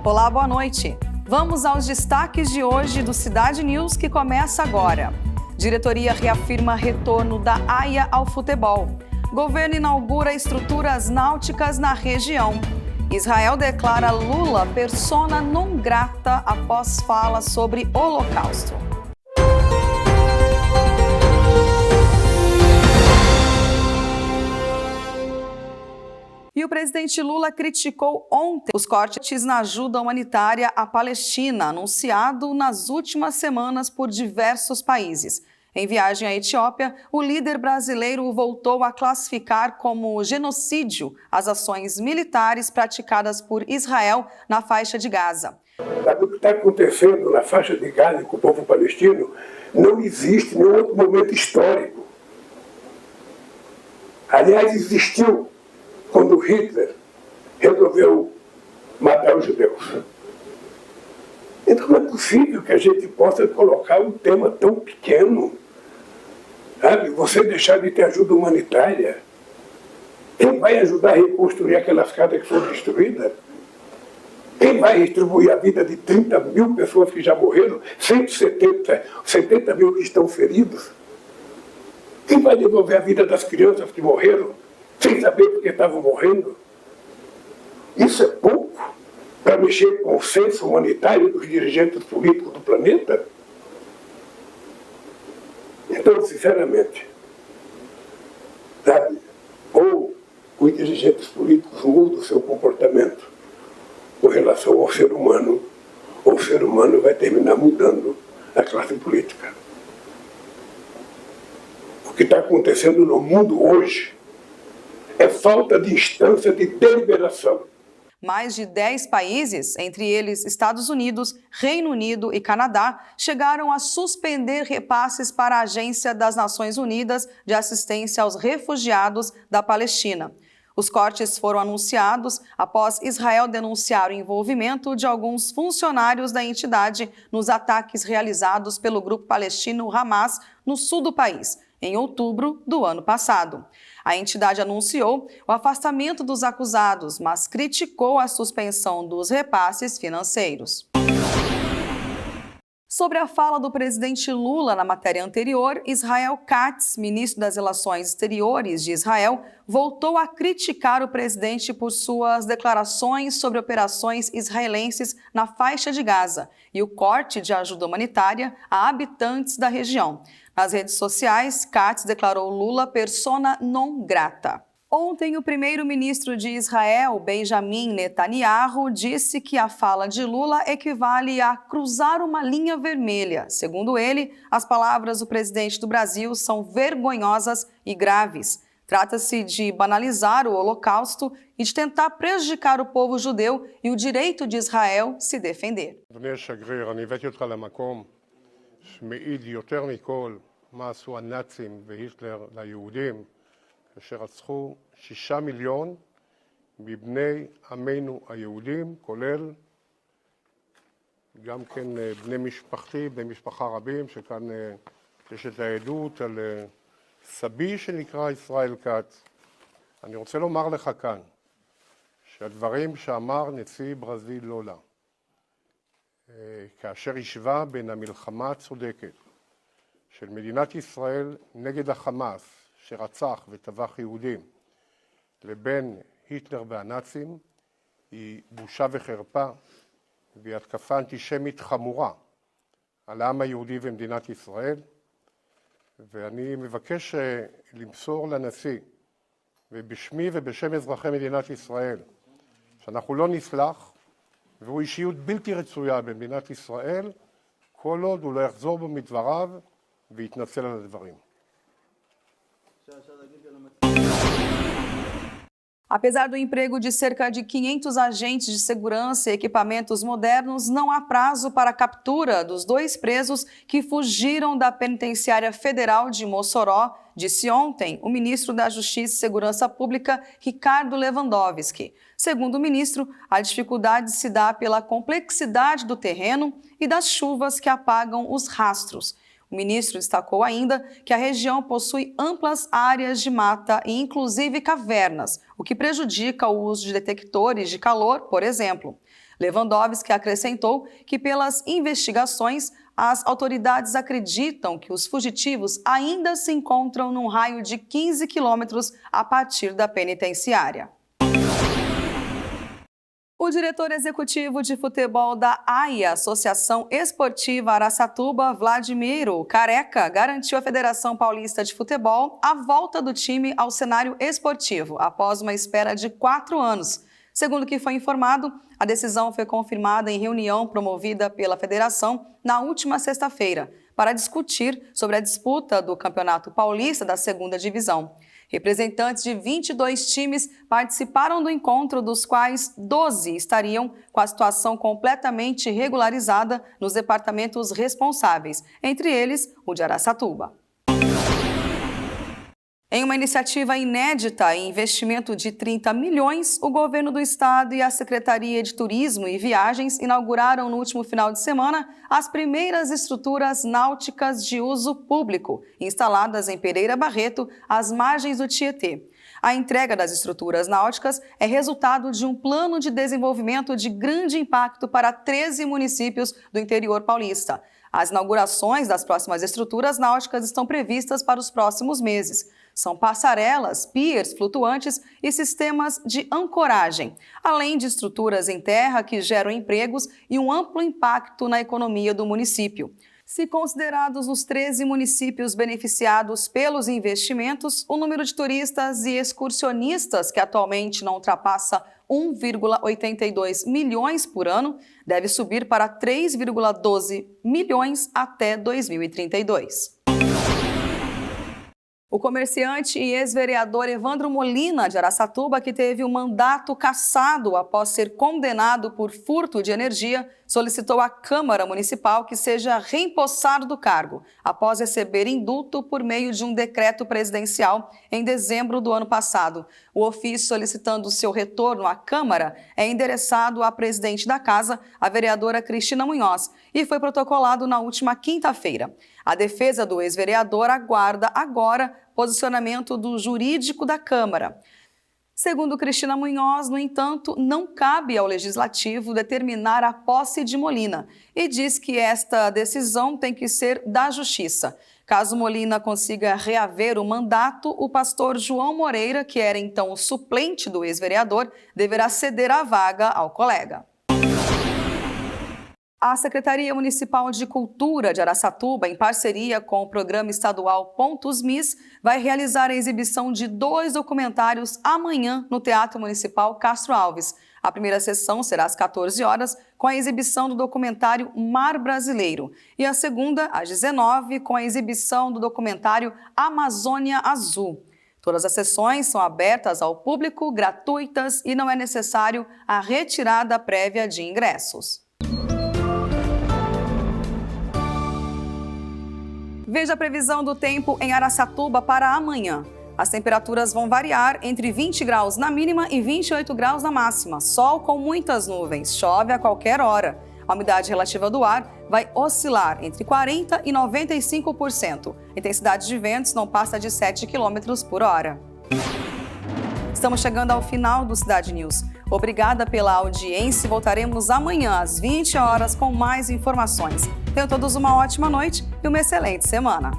Olá, boa noite. Vamos aos destaques de hoje do Cidade News, que começa agora. Diretoria reafirma retorno da AIA ao futebol. Governo inaugura estruturas náuticas na região. Israel declara Lula persona non grata após fala sobre Holocausto. E o presidente Lula criticou ontem os cortes na ajuda humanitária à Palestina, anunciado nas últimas semanas por diversos países. Em viagem à Etiópia, o líder brasileiro voltou a classificar como genocídio as ações militares praticadas por Israel na faixa de Gaza. O que está acontecendo na faixa de Gaza com o povo palestino não existe nenhum outro momento histórico. Aliás, existiu quando Hitler resolveu matar os judeus. Então não é possível que a gente possa colocar um tema tão pequeno, sabe? Você deixar de ter ajuda humanitária. Quem vai ajudar a reconstruir aquelas casas que foram destruídas? Quem vai distribuir a vida de 30 mil pessoas que já morreram, 70 mil que estão feridos? Quem vai devolver a vida das crianças que morreram, sem saber por que estavam morrendo? Isso é pouco para mexer com o senso humanitário dos dirigentes políticos do planeta? Então, sinceramente, sabe, ou os dirigentes políticos mudam o seu comportamento com relação ao ser humano, ou o ser humano vai terminar mudando a classe política. O que está acontecendo no mundo hoje é falta de instância de deliberação. Mais de 10 países, entre eles Estados Unidos, Reino Unido e Canadá, chegaram a suspender repasses para a Agência das Nações Unidas de Assistência aos Refugiados da Palestina. Os cortes foram anunciados após Israel denunciar o envolvimento de alguns funcionários da entidade nos ataques realizados pelo grupo palestino Hamas no sul do país, em outubro do ano passado. A entidade anunciou o afastamento dos acusados, mas criticou a suspensão dos repasses financeiros. Sobre a fala do presidente Lula na matéria anterior, Israel Katz, ministro das Relações Exteriores de Israel, voltou a criticar o presidente por suas declarações sobre operações israelenses na faixa de Gaza e o corte de ajuda humanitária a habitantes da região. Nas redes sociais, Katz declarou Lula persona non grata. Ontem, o primeiro-ministro de Israel, Benjamin Netanyahu, disse que a fala de Lula equivale a cruzar uma linha vermelha. Segundo ele, as palavras do presidente do Brasil são vergonhosas e graves. Trata-se de banalizar o Holocausto e de tentar prejudicar o povo judeu e o direito de Israel se defender. שמעיד יותר מכל מה עשו הנאצים והיטלר ליהודים, כאשר רצחו 6 מיליון מבני עמנו היהודים, כולל גם כן בני משפחתי, בני משפחה רבים, שכאן יש את העדות על סבי שנקרא ישראל כץ. אני רוצה לומר לך כאן שהדברים שאמר נשיא ברזיל לולה, כאשר השווה בין המלחמה הצודקת של מדינת ישראל נגד החמאס שרצח וטבח יהודים לבין היטלר והנאצים, היא בושה וחרפה והיא התקפה אנטישמית חמורה על העם היהודי ומדינת ישראל. ואני מבקש למסור לנשיא ובשמי ובשם אזרחי מדינת ישראל שאנחנו לא נסלח, והוא אישיות בלתי רצויה במדינת ישראל, כל עוד הוא לא יחזור בו מדבריו ויתנצל על הדברים. Apesar do emprego de cerca de 500 agentes de segurança e equipamentos modernos, não há prazo para a captura dos 2 presos que fugiram da Penitenciária Federal de Mossoró, disse ontem o ministro da Justiça e Segurança Pública, Ricardo Lewandowski. Segundo o ministro, a dificuldade se dá pela complexidade do terreno e das chuvas que apagam os rastros. O ministro destacou ainda que a região possui amplas áreas de mata e inclusive cavernas, o que prejudica o uso de detectores de calor, por exemplo. Lewandowski acrescentou que, pelas investigações, as autoridades acreditam que os fugitivos ainda se encontram num raio de 15 quilômetros a partir da penitenciária. O diretor executivo de futebol da AIA, Associação Esportiva Araçatuba, Vladimiro Careca, garantiu à Federação Paulista de Futebol a volta do time ao cenário esportivo, após uma espera de 4 anos. Segundo o que foi informado, a decisão foi confirmada em reunião promovida pela federação na última sexta-feira, para discutir sobre a disputa do Campeonato Paulista da 2ª Divisão. Representantes de 22 times participaram do encontro, dos quais 12 estariam com a situação completamente regularizada nos departamentos responsáveis, entre eles o de Araçatuba. Em uma iniciativa inédita e investimento de 30 milhões, o governo do estado e a Secretaria de Turismo e Viagens inauguraram no último final de semana as primeiras estruturas náuticas de uso público, instaladas em Pereira Barreto, às margens do Tietê. A entrega das estruturas náuticas é resultado de um plano de desenvolvimento de grande impacto para 13 municípios do interior paulista. As inaugurações das próximas estruturas náuticas estão previstas para os próximos meses. São passarelas, piers flutuantes e sistemas de ancoragem, além de estruturas em terra que geram empregos e um amplo impacto na economia do município. Se considerados os 13 municípios beneficiados pelos investimentos, o número de turistas e excursionistas, que atualmente não ultrapassa 1,82 milhões por ano, deve subir para 3,12 milhões até 2032. O comerciante e ex-vereador Evandro Molina, de Araçatuba, que teve o mandato cassado após ser condenado por furto de energia, solicitou à Câmara Municipal que seja reempossado do cargo, após receber indulto por meio de um decreto presidencial em dezembro do ano passado. O ofício solicitando seu retorno à Câmara é endereçado à presidente da Casa, a vereadora Cristina Munhoz, e foi protocolado na última quinta-feira. A defesa do ex-vereador aguarda agora posicionamento do jurídico da Câmara. Segundo Cristina Munhoz, no entanto, não cabe ao Legislativo determinar a posse de Molina e diz que esta decisão tem que ser da Justiça. Caso Molina consiga reaver o mandato, o pastor João Moreira, que era então o suplente do ex-vereador, deverá ceder a vaga ao colega. A Secretaria Municipal de Cultura de Araçatuba, em parceria com o programa estadual Pontos Miss, vai realizar a exibição de 2 documentários amanhã no Teatro Municipal Castro Alves. A primeira sessão será às 14 horas, com a exibição do documentário Mar Brasileiro, e a segunda, às 19, com a exibição do documentário Amazônia Azul. Todas as sessões são abertas ao público, gratuitas, e não é necessário a retirada prévia de ingressos. Veja a previsão do tempo em Araçatuba para amanhã. As temperaturas vão variar entre 20 graus na mínima e 28 graus na máxima. Sol com muitas nuvens, chove a qualquer hora. A umidade relativa do ar vai oscilar entre 40% e 95%. A intensidade de ventos não passa de 7 km por hora. Estamos chegando ao final do Cidade News. Obrigada pela audiência. Voltaremos amanhã às 20 horas com mais informações. Tenham todos uma ótima noite e uma excelente semana.